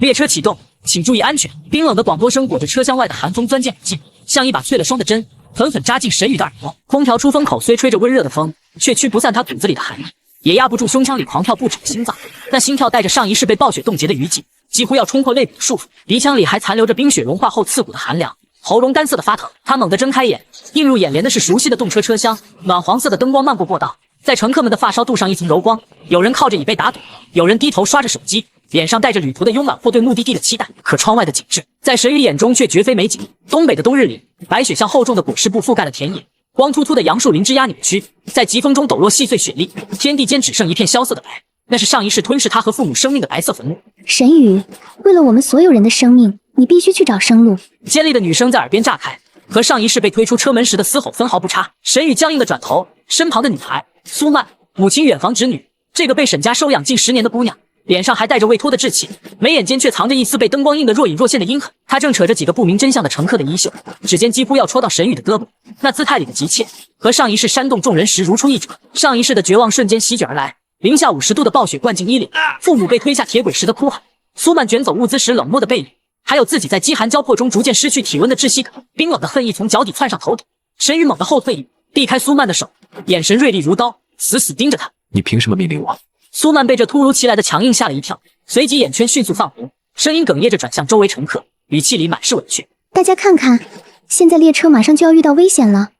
列车启动，请注意安全。冰冷的广播声裹着车厢外的寒风钻进耳际，像一把淬了霜的针，狠狠扎进沈宇的耳膜。空调出风口虽吹着温热的风，却驱不散他骨子里的寒意，也压不住胸腔里狂跳不止的心脏。那心跳带着上一世被暴雪冻结的余烬，几乎要冲破肋骨的束缚，鼻腔里还残留着冰雪融化后刺骨的寒凉，喉咙干涩的发疼。他猛地睁开眼，映入眼帘的是熟悉的动车车厢，暖黄色的灯光漫过过道，在乘客们的发梢镀上一层柔光。有人靠着椅背打盹，有人低头刷着手机，脸上带着旅途的慵懒或对目的地的期待。可窗外的景致在沈宇眼中却绝非美景。东北的冬日里，白雪像厚重的裹尸布覆盖了田野，光秃秃的杨树林枝桠扭曲，在疾风中抖落细碎雪粒，天地间只剩一片萧瑟的白。那是上一世吞噬他和父母生命的白色坟墓。沈宇，为了我们所有人的生命，你必须去找生路。尖利的女声在耳边炸开，和上一世被推出车门时的嘶吼分毫不差。沈宇僵硬的转头，身旁的女孩苏曼，母亲远房侄女，这个被沈家收养近10年的姑娘，脸上还带着未脱的稚气，眉眼间却藏着一丝被灯光映得若隐若现的阴狠。她正扯着几个不明真相的乘客的衣袖，指尖几乎要戳到沈宇的胳膊，那姿态里的急切和上一世煽动众人时如出一辙。上一世的绝望瞬间席卷而来，零下50度的暴雪灌进衣领，父母被推下铁轨时的哭喊，苏曼卷走物资时冷漠的背影，还有自己在饥寒交迫中逐渐失去体温的窒息感。冰冷的恨意从脚底窜上头顶，沈宇猛地后退一步，避开苏曼的手，眼神锐利如刀，死死盯着他。你凭什么命令我？苏曼被这突如其来的强硬吓了一跳，随即眼圈迅速泛红，声音哽咽着转向周围乘客，语气里满是委屈。大家看看，现在列车马上就要遇到危险了，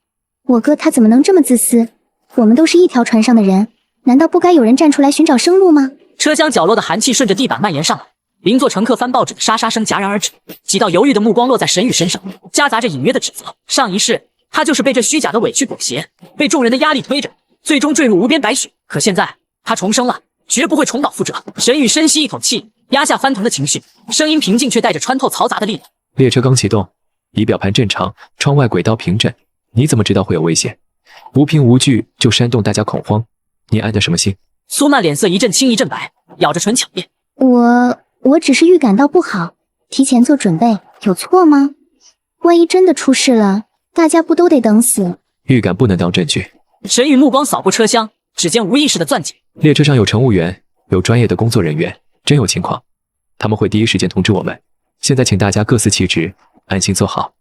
我哥他怎么能这么自私？我们都是一条船上的人，难道不该有人站出来寻找生路吗？车厢角落的寒气顺着地板蔓延上来，邻座乘客翻报纸的沙沙声戛然而止，几道犹豫的目光落在沈宇身上，夹杂着隐约的指责。上一世，他就是被这虚假的委屈裹挟，被众人的压力推着，最终坠入无边白雪。可现在，他重生了，绝不会重蹈覆辙。沈宇深吸一口气，压下翻腾的情绪，声音平静却带着穿透嘈杂的力量。列车刚启动，仪表盘正常，窗外轨道平整，你怎么知道会有危险？无凭无据就煽动大家恐慌，你安的什么心？苏曼脸色一阵青一阵白，咬着唇抢辩。我只是预感到不好，提前做准备，有错吗？万一真的出事了，大家不都得等死？预感不能当证据。沈宇目光扫过车厢，指尖无意识的攥紧。列车上有乘务员，有专业的工作人员，真有情况，他们会第一时间通知我们。现在请大家各司其职，安心坐好，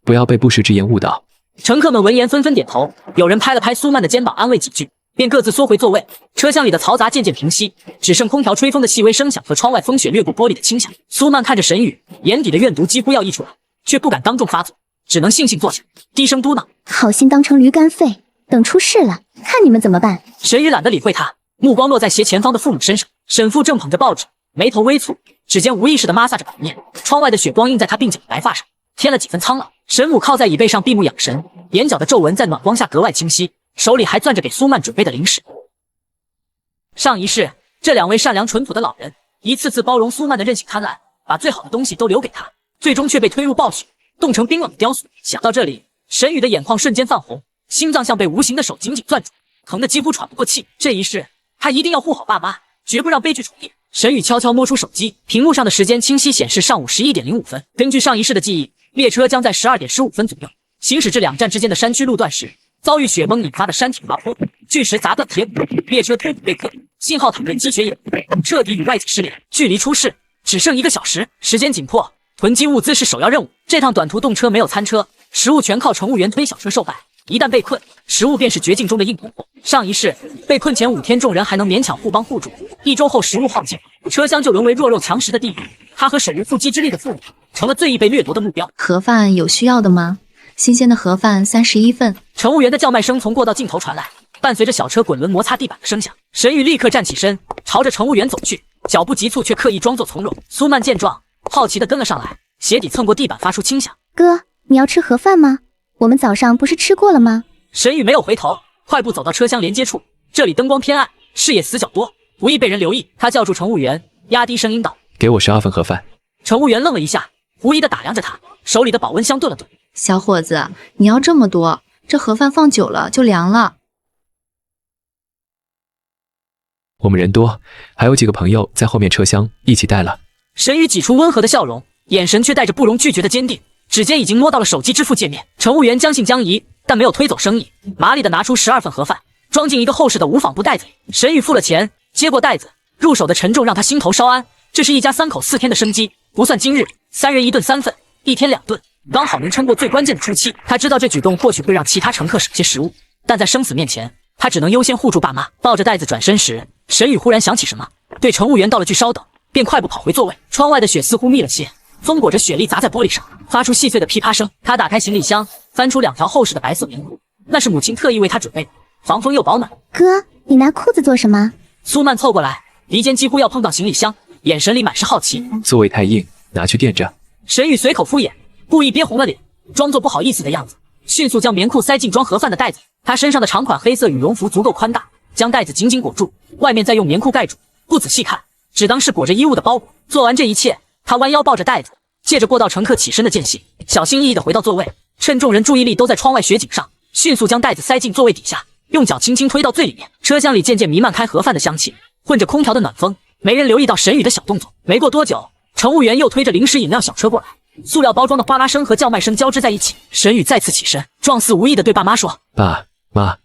不要被不实之言误导。乘客们闻言纷纷点头，有人拍了拍苏曼的肩膀安慰几句，便各自缩回座位。车厢里的嘈杂渐渐平息，只剩空调吹风的细微声响和窗外风雪掠过玻璃的轻响。苏曼看着沈宇，眼底的怨毒几乎要溢出来，却不敢当众发作，只能悻悻坐下，低声嘟囔：好心当成驴肝肺，等出事了，看你们怎么办。沈宇懒得理会他，目光落在斜前方的父母身上。沈父正捧着报纸，眉头微蹙，指尖无意识地摩挲着版面，窗外的雪光映在他鬓角的白发上，添了几分苍老。沈母靠在椅背上闭目养神，眼角的皱纹在暖光下格外清晰，手里还攥着给苏曼准备的零食。上一世，这两位善良淳朴的老人一次次包容苏曼的任性贪婪，把最好的东西都留给他，最终却被推入暴雪，冻成冰冷的雕塑。想到这里，沈宇的眼眶瞬间泛红，心脏像被无形的手紧紧攥住，疼得几乎喘不过气。这一世，他一定要护好爸妈，绝不让悲剧重演。沈宇悄悄摸出手机，屏幕上的时间清晰显示上午11点05分。根据上一世的记忆，列车将在12点15分左右行驶至两站之间的山区路段时，遭遇雪崩引发的山体滑坡，巨石砸断铁骨，列车推土被克，信号塔被积雪掩护，彻底与外界失联。距离出事只剩1个小时，时间紧迫，囤积物资是首要任务。这趟短途动车没有餐车，食物全靠乘务员推小车售卖。一旦被困，食物便是绝境中的硬通货。上一世被困前5天，众人还能勉强互帮互助，1周后食物耗尽，车厢就沦为弱肉强食的地狱。他和手无缚鸡之力的父母成了最易被掠夺的目标。盒饭有需要的吗？新鲜的盒饭31份。乘务员的叫卖声从过道尽头传来，伴随着小车滚轮摩擦地板的声响。沈宇立刻站起身，朝着乘务员走去，脚步急促却刻意装作从容。苏曼见状，好奇地跟了上来，鞋底蹭过地板发出轻响。哥，你要吃盒饭吗？我们早上不是吃过了吗？沈宇没有回头，快步走到车厢连接处，这里灯光偏暗，视野死角多，不易被人留意。他叫住乘务员，压低声音道：给我12份盒饭。乘务员愣了一下，狐疑地打量着他，手里的保温箱顿了顿。小伙子，你要这么多，这盒饭放久了就凉了。我们人多，还有几个朋友在后面车厢一起带了。沈宇挤出温和的笑容，眼神却带着不容拒绝的坚定，指尖已经摸到了手机支付界面。乘务员将信将疑，但没有推走生意，麻利地拿出12份盒饭，装进一个厚实的无纺布袋子里。沈宇付了钱，接过袋子，入手的沉重让他心头稍安。这是一家3口4天的生机，不算今日，3人1顿3份，1天2顿，刚好能撑过最关键的初期。他知道这举动或许会让其他乘客省些食物，但在生死面前，他只能优先护住爸妈。抱着袋子转身时，沈宇忽然想起什么，对乘务员道了句稍等，便快步跑回座位。窗外的雪似乎密了些，风裹着雪粒砸在玻璃上，发出细碎的噼啪声。他打开行李箱，翻出2条厚实的白色棉裤，那是母亲特意为他准备的，防风又保暖。哥，你拿裤子做什么？苏曼凑过来，离间几乎要碰到行李箱，眼神里满是好奇。座位太硬，拿去垫着。沈宇随口敷衍，故意憋红了脸，装作不好意思的样子，迅速将棉裤塞进装盒饭的袋子。他身上的长款黑色羽绒服足够宽大，将袋子紧紧裹住，外面再用棉裤盖住，不仔细看，只当是裹着衣物的包裹。做完这一切，他弯腰抱着袋子，借着过道乘客起身的间隙，小心翼翼地回到座位，趁众人注意力都在窗外雪景上，迅速将袋子塞进座位底下，用脚轻轻推到最里面。车厢里渐渐弥漫开盒饭的香气，混着空调的暖风，没人留意到沈宇的小动作。没过多久，乘务员又推着零食饮料小车过来，塑料包装的哗啦声和叫卖声交织在一起。沈宇再次起身，状似无意地对爸妈说：爸妈，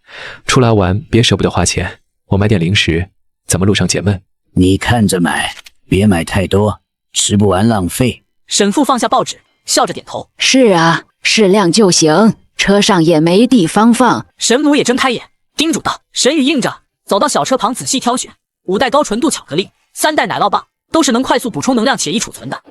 出来玩别舍不得花钱，我买点零食，咱们路上解闷。你看着买，别买太多，吃不完浪费。沈父放下报纸，笑着点头：是啊，适量就行，车上也没地方放。沈母也睁开眼，叮嘱道。沈宇应着，走到小车旁仔细挑选，5袋高纯度巧克力，3袋奶酪棒，都是能快速补充能量且易储存的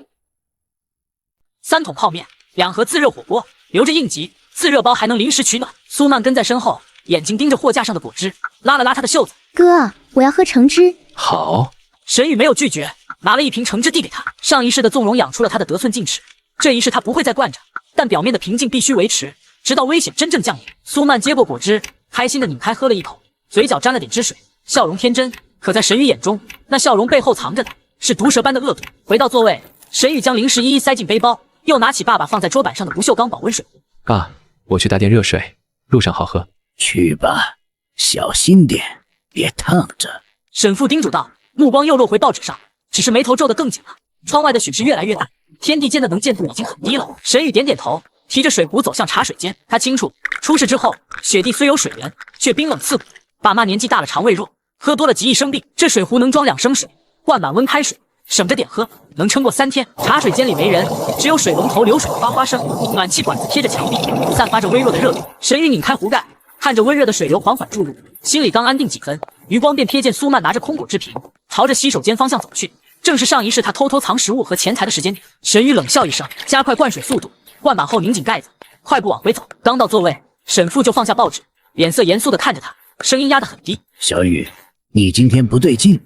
，3桶泡面，2盒自热火锅，留着应急，自热包还能临时取暖。苏曼跟在身后，眼睛盯着货架上的果汁，拉了拉他的袖子：哥，我要喝橙汁。好。沈宇没有拒绝，拿了一瓶橙汁递给他。上一世的纵容养出了他的得寸进尺，这一世他不会再惯着，但表面的平静必须维持，直到危险真正降临。苏曼接过果汁，开心的拧开喝了一口，嘴角沾了点汁水，笑容天真。可在沈宇眼中，那笑容背后藏着的是毒蛇般的恶毒。回到座位，沈宇将零食一一塞进背包，又拿起爸爸放在桌板上的不锈钢保温水壶。爸，我去打点热水，路上好喝。去吧，小心点，别烫着。沈父叮嘱道，目光又落回报纸上，只是眉头皱得更紧了。窗外的雪势越来越大，天地间的能见度已经很低了。沈宇点点头，提着水壶走向茶水间。他清楚，出事之后，雪地虽有水源，却冰冷刺骨。爸妈年纪大了，肠胃弱，喝多了极易生病。这水壶能装2升水，灌满温开水，省着点喝，能撑过3天。茶水间里没人，只有水龙头流水的哗哗声，暖气管子贴着墙壁，散发着微弱的热度。沈宇拧开壶盖，看着温热的水流缓缓注入，心里刚安定几分，余光便瞥见苏曼拿着空果汁瓶，朝着洗手间方向走去。正是上一世他偷偷藏食物和钱财的时间点。沈宇冷笑一声，加快灌水速度，灌满后拧紧盖子，快步往回走。刚到座位，沈父就放下报纸，脸色严肃地看着他，声音压得很低：小雨，你今天不对劲，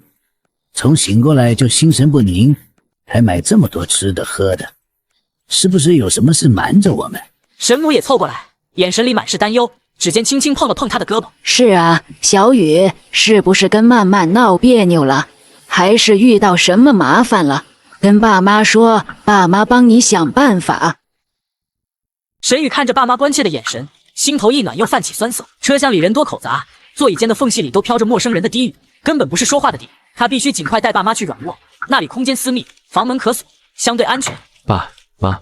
从醒过来就心神不宁，还买这么多吃的喝的，是不是有什么事瞒着我们？沈母也凑过来，眼神里满是担忧，指尖轻轻碰了碰他的胳膊：是啊，小雨，是不是跟曼曼闹别扭了？还是遇到什么麻烦了？跟爸妈说，爸妈帮你想办法。沈宇看着爸妈关切的眼神，心头一暖又泛起酸涩。车厢里人多口杂，座椅间的缝隙里都飘着陌生人的低语，根本不是说话的地。他必须尽快带爸妈去软卧，那里空间私密，房门可锁，相对安全。爸妈，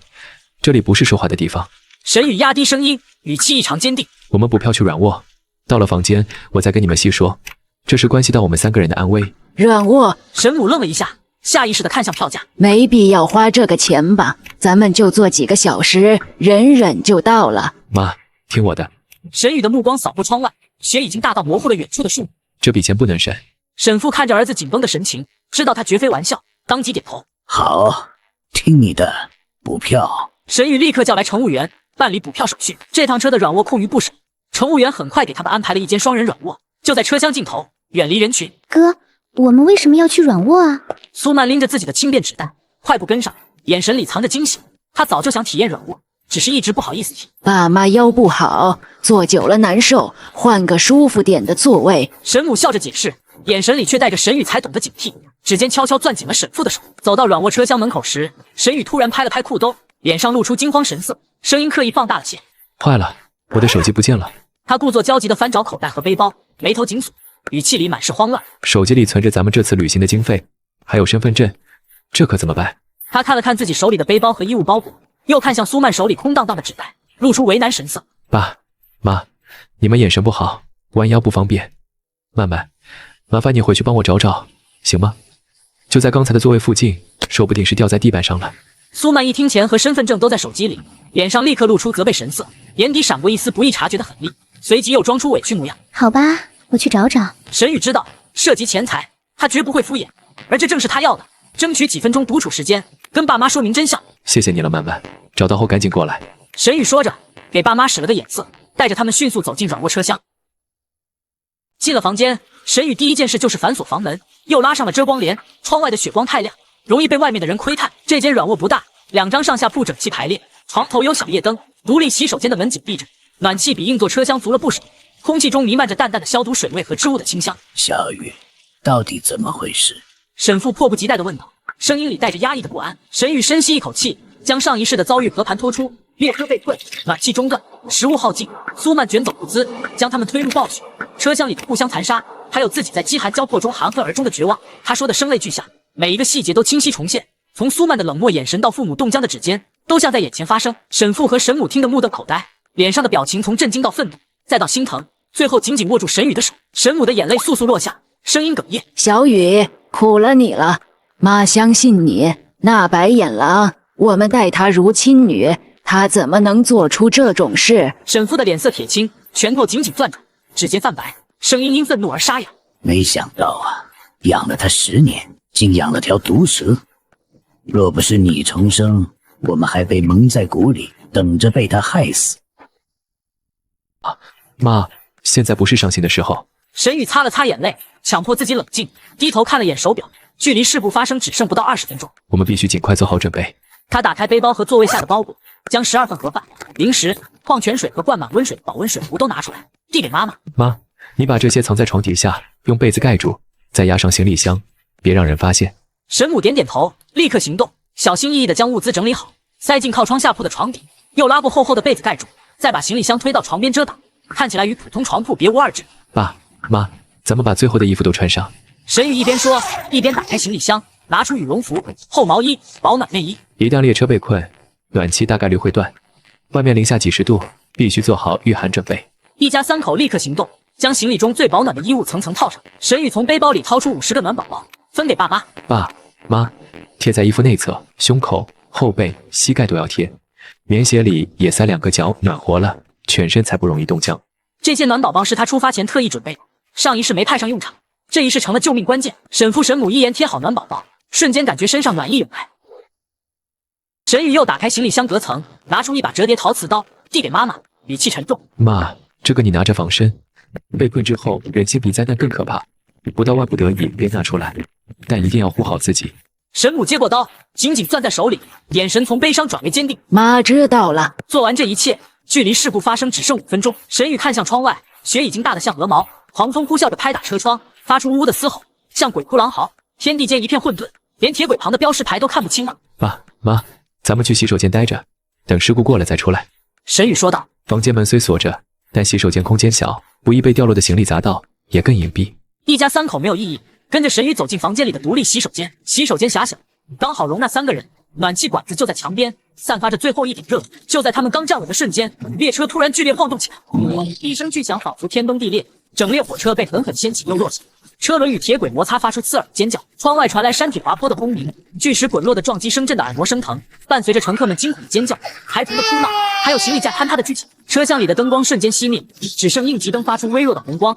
这里不是说话的地方。沈宇压低声音，语气异常坚定：我们补票去软卧，到了房间我再跟你们细说，这是关系到我们3个人的安危。软卧？沈母愣了一下，下意识地看向票价，没必要花这个钱吧？咱们就坐几个小时，忍忍就到了。妈，听我的。沈宇的目光扫过窗外，雪已经大到模糊了远处的树木。这笔钱不能省。沈父看着儿子紧绷的神情，知道他绝非玩笑，当即点头：好，听你的，补票。沈宇立刻叫来乘务员办理补票手续。这趟车的软卧空余不少，乘务员很快给他们安排了一间双人软卧，就在车厢尽头，远离人群。哥，我们为什么要去软卧啊？苏曼拎着自己的轻便纸袋，快步跟上，眼神里藏着惊喜。他早就想体验软卧，只是一直不好意思提。爸妈腰不好，坐久了难受，换个舒服点的座位。沈母笑着解释，眼神里却带着沈宇才懂的警惕，指尖悄悄攥紧了沈父的手。走到软卧车厢门口时，沈宇突然拍了拍裤兜，脸上露出惊慌神色，声音刻意放大了些：坏了，我的手机不见了。他故作焦急地翻找口袋和背包，眉头紧锁，语气里满是慌乱。手机里存着咱们这次旅行的经费，还有身份证，这可怎么办？他看了看自己手里的背包和衣物包裹，又看向苏曼手里空荡荡的纸袋，露出为难神色。爸妈，你们眼神不好，弯腰不方便。曼曼，麻烦你回去帮我找找，行吗？就在刚才的座位附近，说不定是掉在地板上了。苏曼一听钱和身份证都在手机里，脸上立刻露出责备神色，眼底闪过一丝不易察觉的狠戾，随即又装出委屈模样。好吧，我去找找。沈宇知道涉及钱财，他绝不会敷衍，而这正是他要的，争取几分钟独处时间，跟爸妈说明真相。谢谢你了，曼曼，找到后赶紧过来。沈宇说着，给爸妈使了个眼色，带着他们迅速走进软卧车厢。进了房间，沈宇第一件事就是反锁房门，又拉上了遮光帘。窗外的血光太亮，容易被外面的人窥探。这间软卧不大，2张上下铺整齐排列，床头有小夜灯，独立洗手间的门紧闭着，暖气比硬座车厢足了不少，空气中弥漫着淡淡的消毒水味和织物的清香。小雨，到底怎么回事？沈父迫不及待地问道，声音里带着压抑的不安。沈宇深吸一口气，将上一世的遭遇和盘托出。列车被困，暖气中断，食物耗尽，苏曼卷走物资，将他们推入暴雪。车厢里的互相残杀，还有自己在饥寒交迫中含恨而终的绝望。他说的声泪俱下，每一个细节都清晰重现，从苏曼的冷漠眼神到父母冻僵的指尖，都像在眼前发生。沈父和沈母听得目瞪口呆，脸上的表情从震惊到愤怒，再到心疼，最后紧紧握住沈宇的手。沈母的眼泪簌簌落下，声音哽咽：小雨，苦了你了，妈相信你。那白眼狼，我们待她如亲女，她怎么能做出这种事？沈父的脸色铁青，拳头紧紧攥住，指尖泛白，声音因愤怒而沙哑。没想到啊，养了他10年，竟养了条毒蛇。若不是你重生，我们还被蒙在鼓里，等着被他害死。妈，现在不是伤心的时候。沈宇擦了擦眼泪，强迫自己冷静，低头看了眼手表，距离事故发生只剩不到20分钟。我们必须尽快做好准备。他打开背包和座位下的包裹，将12份盒饭、零食、矿泉水和灌满温水的保温水壶都拿出来，递给妈妈。妈，你把这些藏在床底下，用被子盖住，再压上行李箱，别让人发现。沈母点点头，立刻行动，小心翼翼地将物资整理好，塞进靠窗下铺的床底，又拉过厚厚的被子盖住，再把行李箱推到床边遮挡，看起来与普通床铺别无二致。爸妈，咱们把最后的衣服都穿上。沈宇一边说，一边打开行李箱，拿出羽绒服、厚毛衣、保暖内衣。一旦列车被困，暖气大概率会断，外面零下几十度，必须做好御寒准备。一家3口立刻行动，将行李中最保暖的衣物层层套上。沈宇从背包里掏出50个暖宝宝，分给爸妈。爸妈，贴在衣服内侧、胸口、后背、膝盖都要贴，棉鞋里也塞2个角，暖和了，全身才不容易冻僵。这些暖宝宝是他出发前特意准备的，上一世没派上用场，这一世成了救命关键。沈父沈母一言贴好暖宝宝，瞬间感觉身上暖意涌来。沈宇又打开行李箱隔层，拿出一把折叠陶瓷刀，递给妈妈，语气沉重：妈，这个你拿着防身，被困之后人性比灾难更可怕，不到万不得已别拿出来，但一定要护好自己。沈母接过刀，紧紧攥在手里，眼神从悲伤转为坚定。妈知道了。做完这一切，距离事故发生只剩5分钟。沈宇看向窗外，雪已经大得像鹅毛，狂风呼啸着拍打车窗，发出呜呜的嘶吼，像鬼哭狼嚎。天地间一片混沌，连铁轨旁的标识牌都看不清了。爸妈，咱们去洗手间待着，等事故过了再出来。沈宇说道。房间门虽锁着，但洗手间空间小，不易被掉落的行李砸到，也更隐蔽。一家3口没有异议，跟着沈宇走进房间里的独立洗手间。洗手间狭小，刚好容纳3个人，暖气管子就在墙边，散发着最后一点热。就在他们刚站稳的瞬间，列车突然剧烈晃动起来，一声巨响，仿佛天崩地裂，整列火车被狠狠掀起又落下。车轮与铁轨摩擦，发出刺耳尖叫。窗外传来山体滑坡的轰鸣，巨石滚落的撞击声震得耳膜生疼，伴随着乘客们惊恐的尖叫、孩童的哭闹，还有行李架坍塌的剧情。车厢里的灯光瞬间熄灭，只剩应急灯发出微弱的红光，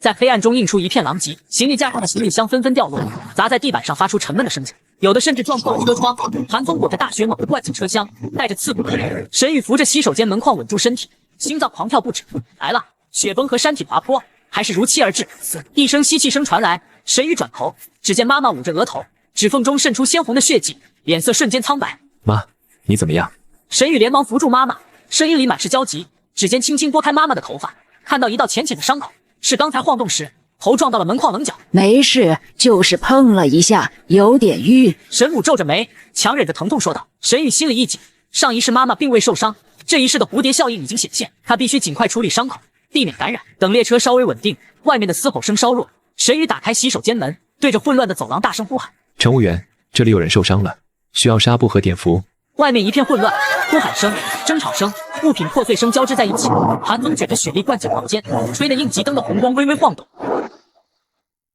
在黑暗中映出一片狼藉。行李架上的行李箱纷纷掉落，砸在地板上，发出沉闷的声响，有的甚至撞破了车窗。寒风裹着大雪猛地灌进车厢，带着刺骨的冷。沈宇扶着洗手间门框稳住身体，心脏狂跳不止。来了，雪崩和山体滑坡还是如期而至。一声吸气声传来，沈宇转头，只见妈妈捂着额头，指缝中渗出鲜红的血迹，脸色瞬间苍白。妈，你怎么样？沈宇连忙扶住妈妈，声音里满是焦急，指尖轻轻拨开妈妈的头发，看到一道浅浅的伤口，是刚才晃动时头撞到了门框棱角。没事，就是碰了一下，有点淤。沈母皱着眉，强忍着疼痛说道。沈宇心里一紧，上一世妈妈并未受伤，这一世的蝴蝶效应已经显现，他必须尽快处理伤口，避免感染。等列车稍微稳定，外面的嘶吼声稍弱，沈宇打开洗手间门，对着混乱的走廊大声呼喊：乘务员，这里有人受伤了，需要纱布和碘伏。外面一片混乱，呼喊声、争吵声、物品破碎声交织在一起，寒风卷着雪粒灌进房间，吹得应急灯的红光微微晃动。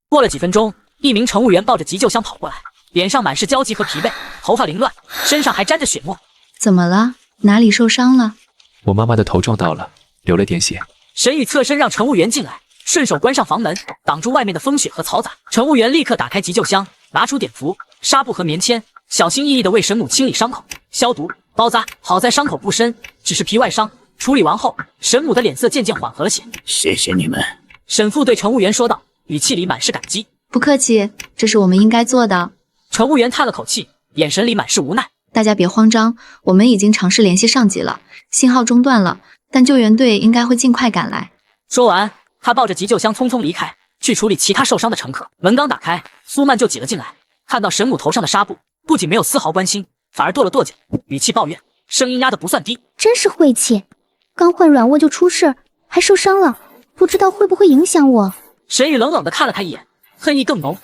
过了几分钟，一名乘务员抱着急救箱跑过来，脸上满是焦急和疲惫，头发凌乱，身上还沾着血沫。怎么了？哪里受伤了？我妈妈的头撞到了，流了点血。沈宇侧身让乘务员进来，顺手关上房门，挡住外面的风雪和嘈杂。乘务员立刻打开急救箱，拿出碘伏、纱布和棉签，小心翼翼地为沈母清理伤口、消毒、包扎。好在伤口不深，只是皮外伤。处理完后，沈母的脸色渐渐缓和了些。谢谢你们。沈父对乘务员说道，语气里满是感激。不客气，这是我们应该做的。乘务员叹了口气，眼神里满是无奈。大家别慌张，我们已经尝试联系上级了，信号中断了，但救援队应该会尽快赶来。说完，他抱着急救箱匆匆离开，去处理其他受伤的乘客。门刚打开，苏曼就挤了进来，看到沈母头上的纱布，不仅没有丝毫关心，反而跺了跺脚，语气抱怨，声音压得不算低。真是晦气，刚换软卧就出事，还受伤了，不知道会不会影响我。沈宇冷冷地看了他一眼，恨意更浓。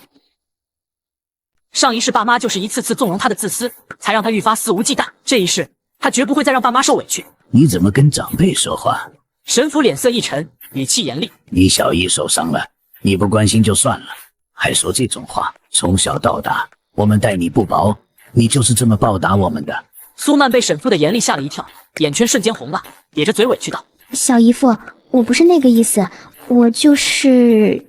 上一世爸妈就是一次次纵容他的自私，才让他愈发肆无忌惮。这一世，他绝不会再让爸妈受委屈。你怎么跟长辈说话？沈府脸色一沉，语气严厉。你小姨受伤了，你不关心就算了，还说这种话。从小到大，我们待你不薄，你就是这么报答我们的。苏曼被沈父的严厉吓了一跳，眼圈瞬间红了，咧着嘴委屈道：小姨夫，我不是那个意思，我就是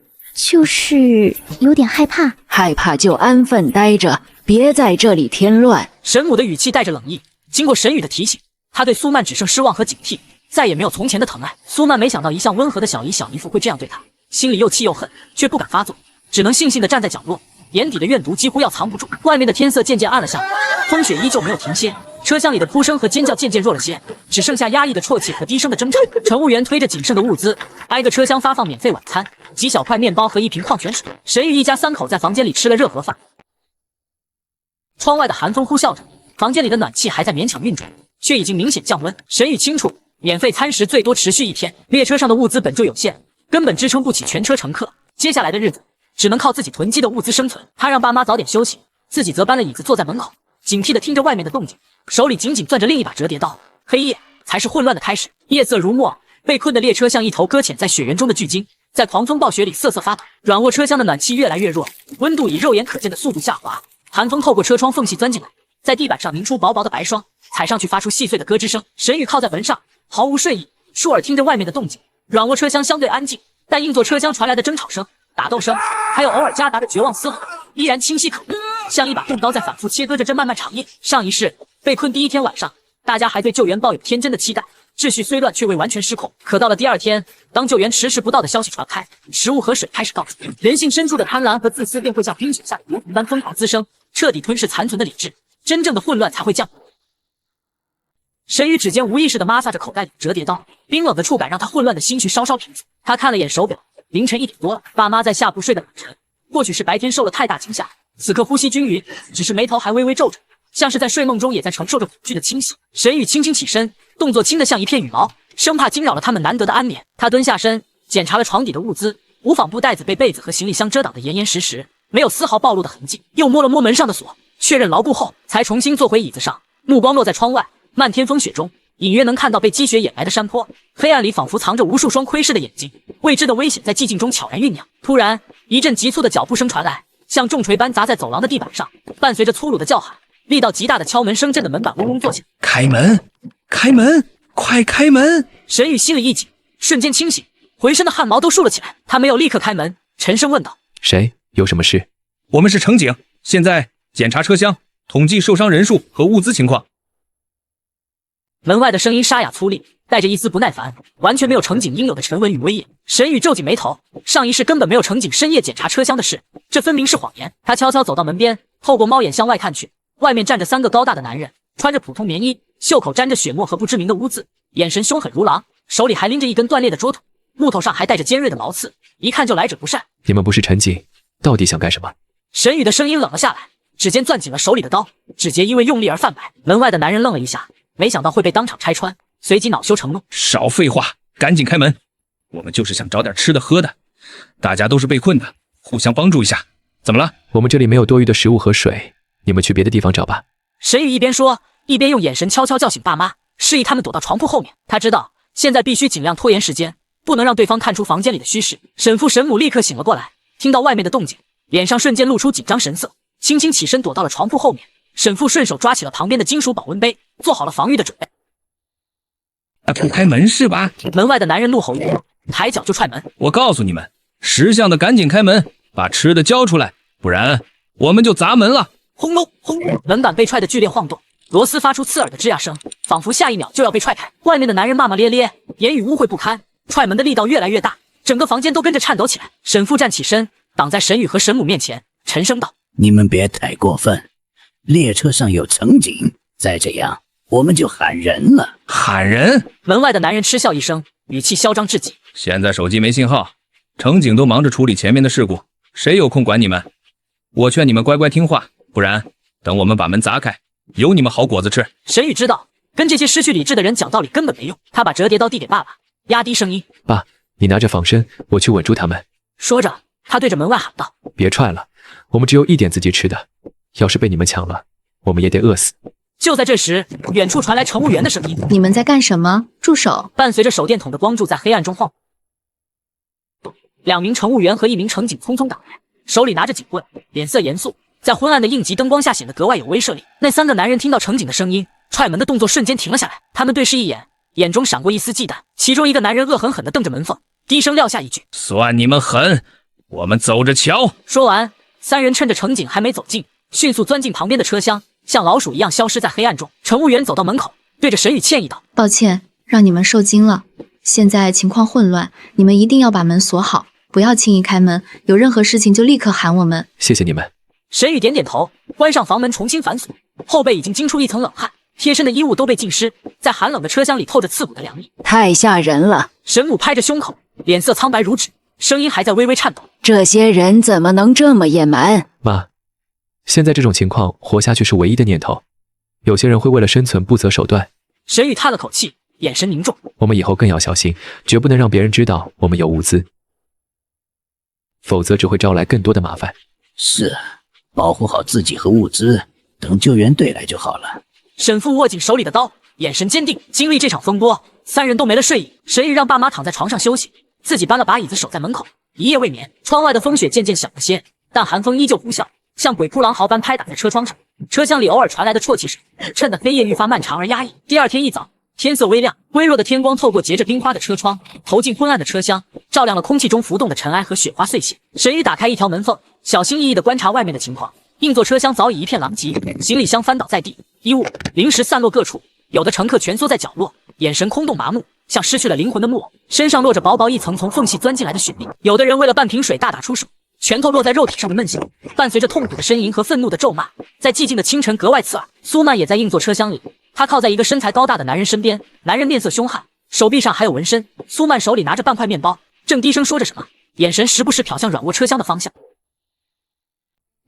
有点害怕。害怕就安分待着，别在这里添乱。沈母的语气带着冷意，经过沈宇的提醒，他对苏曼只剩失望和警惕，再也没有从前的疼爱。苏曼没想到一向温和的小姨小姨夫会这样对他，心里又气又恨，却不敢发作，只能悻悻地站在角落，眼底的怨毒几乎要藏不住。外面的天色渐渐暗了下来，风雪依旧没有停歇，车厢里的哭声和尖叫渐渐弱了些，只剩下压抑的啜泣和低声的挣扎。乘务员推着仅剩的物资，挨个车厢发放免费晚餐，几小块面包和一瓶矿泉水。沈宇一家3口在房间里吃了热盒饭。窗外的寒风呼啸着，房间里的暖气还在勉强运转，却已经明显降温。沈宇清楚，免费餐食最多持续1天，列车上的物资本就有限，根本支撑不起全车乘客。接下来的日子，只能靠自己囤积的物资生存。他让爸妈早点休息，自己则搬了椅子坐在门口，警惕地听着外面的动静，手里紧紧攥着另一把折叠刀。黑夜才是混乱的开始，夜色如墨，被困的列车像一头搁浅在雪原中的巨鲸，在狂风暴雪里瑟瑟发抖。软卧车厢的暖气越来越弱，温度以肉眼可见的速度下滑，寒风透过车窗缝隙钻进来，在地板上凝出薄薄的白霜，踩上去发出细碎的咯吱声。沈宇靠在门上，毫无睡意，竖耳听着外面的动静。软卧车厢相对安静，但硬座车厢传来的争吵声、打斗声，还有偶尔夹杂的绝望嘶吼，依然清晰可闻，像一把钝刀在反复切割着这漫漫长夜。上一世被困第1天晚上，大家还对救援抱有天真的期待，秩序虽乱却未完全失控。可到了第2天，当救援迟迟不到的消息传开，食物和水开始告急，人性深处的贪婪和自私便会像冰雪下的毒虫般疯狂滋生，彻底吞噬残存的理智，真正的混乱才会降临。沈宇指尖无意识地摩挲着口袋里的折叠刀，冰冷的触感让他混乱的心绪稍稍平复。他看了眼手表，凌晨1点多了。爸妈在下铺睡得很沉，或许是白天受了太大惊吓，此刻呼吸均匀，只是眉头还微微皱着，像是在睡梦中也在承受着恐惧的侵袭。沈宇轻轻起身，动作轻得像一片羽毛，生怕惊扰了他们难得的安眠。他蹲下身，检查了床底的物资，无纺布袋子被被子和行李箱遮挡得严严实实，没有丝毫暴露的痕迹。又摸了摸门上的锁，确认牢固后，才重新坐回椅子上，目光落在窗外。漫天风雪中，隐约能看到被积雪掩埋的山坡，黑暗里仿佛藏着无数双窥视的眼睛，未知的危险在寂静中悄然酝酿。突然，一阵急促的脚步声传来，像重锤般砸在走廊的地板上，伴随着粗鲁的叫喊，力道极大的敲门声震得门板嗡嗡作响。开门，开门，快开门！沈宇心里一紧，瞬间清醒，浑身的汗毛都竖了起来。他没有立刻开门，沉声问道：谁？有什么事？我们是乘警，现在检查车厢，统计受伤人数和物资情况。门外的声音沙哑粗粝，带着一丝不耐烦，完全没有乘警应有的沉稳与威严。沈宇皱紧眉头，上一世根本没有乘警深夜检查车厢的事，这分明是谎言。他悄悄走到门边，透过猫眼向外看去，外面站着3个高大的男人，穿着普通棉衣，袖口沾着血沫和不知名的污渍，眼神凶狠如狼，手里还拎着一根断裂的桌土，木头上还带着尖锐的毛刺，一看就来者不善。你们不是陈警，到底想干什么？沈宇的声音冷了下来，指尖攥紧了手里的刀，指节因为用力而泛白。门外的男人愣了一下，没想到会被当场拆穿，随即恼羞成怒：少废话，赶紧开门！我们就是想找点吃的喝的，大家都是被困的，互相帮助一下。怎么了？我们这里没有多余的食物和水，你们去别的地方找吧。沈宇一边说，一边用眼神悄悄叫醒爸妈，示意他们躲到床铺后面。他知道现在必须尽量拖延时间，不能让对方看出房间里的虚实。沈父沈母立刻醒了过来，听到外面的动静，脸上瞬间露出紧张神色，轻轻起身躲到了床铺后面。沈父顺手抓起了旁边的金属保温杯，做好了防御的准备。不开门是吧？门外的男人怒吼一声，抬脚就踹门。我告诉你们，识相的赶紧开门，把吃的交出来，不然我们就砸门了。轰隆轰隆，门板被踹得剧烈晃动，螺丝发出刺耳的吱呀声，仿佛下一秒就要被踹开。外面的男人骂骂咧咧，言语污秽不堪，踹门的力道越来越大，整个房间都跟着颤抖起来。沈父站起身，挡在沈宇和沈母面前，沉声道：“你们别太过分，列车上有乘警，再这样我们就喊人了。”喊人？门外的男人嗤笑一声，语气嚣张至极：“现在手机没信号，乘警都忙着处理前面的事故，谁有空管你们？我劝你们乖乖听话，不然等我们把门砸开，有你们好果子吃。”沈宇知道跟这些失去理智的人讲道理根本没用，他把折叠刀递给爸爸，压低声音：“爸，你拿着防身，我去稳住他们。”说着，他对着门外喊道：“别踹了，我们只有一点自己吃的，要是被你们抢了，我们也得饿死。”就在这时，远处传来乘务员的声音：“你们在干什么？住手！”伴随着手电筒的光柱在黑暗中晃动，2名乘务员和1名乘警匆匆赶来，手里拿着警棍，脸色严肃，在昏暗的应急灯光下显得格外有威慑力。那3个男人听到乘警的声音，踹门的动作瞬间停了下来，他们对视一眼，眼中闪过一丝忌惮。其中一个男人恶狠狠地瞪着门缝，低声撂下一句：“算你们狠，我们走着瞧。”说完，3人趁着乘警还没走近，迅速钻进旁边的车厢，像老鼠一样消失在黑暗中。乘务员走到门口，对着沈宇歉意道：“抱歉，让你们受惊了。现在情况混乱，你们一定要把门锁好，不要轻易开门，有任何事情就立刻喊我们。”谢谢你们。沈宇点点头，关上房门，重新反锁，后背已经惊出一层冷汗，贴身的衣物都被浸湿，在寒冷的车厢里透着刺骨的凉意，太吓人了。沈母拍着胸口，脸色苍白如纸，声音还在微微颤抖：“这些人怎么能这么野蛮？”妈，现在这种情况，活下去是唯一的念头。有些人会为了生存不择手段。沈宇叹了口气，眼神凝重：“我们以后更要小心，绝不能让别人知道我们有物资，否则只会招来更多的麻烦。”是，保护好自己和物资，等救援队来就好了。沈父握紧手里的刀，眼神坚定。经历这场风波，3人都没了睡意。沈宇让爸妈躺在床上休息，自己搬了把椅子守在门口，一夜未眠。窗外的风雪渐渐小了些，但寒风依旧呼啸，像鬼哭狼嚎般拍打在车窗上。车厢里偶尔传来的啜泣声，衬得黑夜愈发漫长而压抑。第二天一早，天色微亮，微弱的天光透过结着冰花的车窗，投进昏暗的车厢，照亮了空气中浮动的尘埃和雪花碎屑。沈宇打开一条门缝，小心翼翼地观察外面的情况。硬座车厢早已一片狼藉，行李箱翻倒在地，衣物、零食散落各处，有的乘客蜷缩在角落，眼神空洞麻木，像失去了灵魂的木偶，身上落着薄薄一层从缝隙钻进来的雪粒。有的人为了半瓶水大打出手，拳头落在肉体上的闷响，伴随着痛苦的呻吟和愤怒的咒骂，在寂静的清晨格外刺耳。苏曼也在硬座车厢里，她靠在一个身材高大的男人身边，男人面色凶悍，手臂上还有纹身。苏曼手里拿着半块面包，正低声说着什么，眼神时不时瞟向软卧车厢的方向，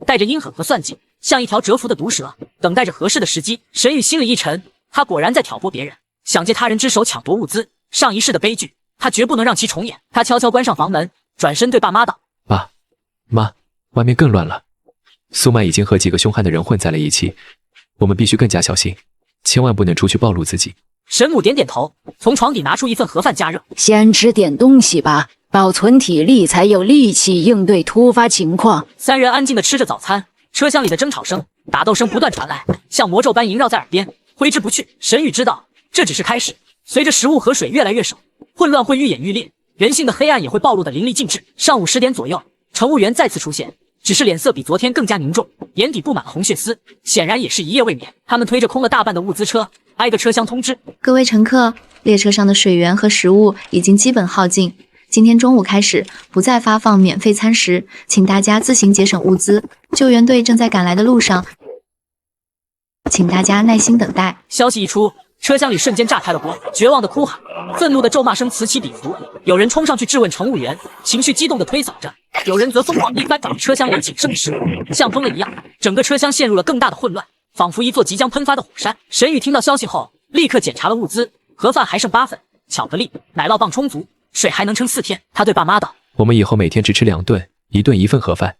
带着阴狠和算计，像一条蛰伏的毒蛇，等待着合适的时机。沈宇心里一沉，他果然在挑拨别人，想借他人之手抢夺物资，上一世的悲剧，他绝不能让其重演。他悄悄关上房门，转身对爸妈道：“爸妈，外面更乱了，苏曼已经和几个凶悍的人混在了一起，我们必须更加小心，千万不能出去暴露自己。”沈母点点头，从床底拿出一份盒饭加热：“先吃点东西吧，保存体力才有力气应对突发情况。”3人安静地吃着早餐，车厢里的争吵声、打斗声不断传来，像魔咒般萦绕在耳边，挥之不去。沈宇知道这只是开始，随着食物和水越来越少，混乱会愈演愈烈，人性的黑暗也会暴露得淋漓尽致。上午10点左右，乘务员再次出现，只是脸色比昨天更加凝重，眼底布满了红血丝，显然也是一夜未眠。他们推着空了大半的物资车，挨个车厢通知：“各位乘客，列车上的水源和食物已经基本耗尽，今天中午开始不再发放免费餐食，请大家自行节省物资。救援队正在赶来的路上，请大家耐心等待。”消息一出，车厢里瞬间炸开了锅，绝望的哭喊，愤怒的咒骂声此起彼伏。有人冲上去质问乘务员，情绪激动地推搡着；有人则疯狂地翻找车厢里仅剩的食物，像疯了一样，整个车厢陷入了更大的混乱，仿佛一座即将喷发的火山。沈宇听到消息后，立刻检查了物资，盒饭还剩8份，巧克力、奶酪棒充足，水还能撑4天。他对爸妈道：“我们以后每天只吃2顿，1顿1份盒饭，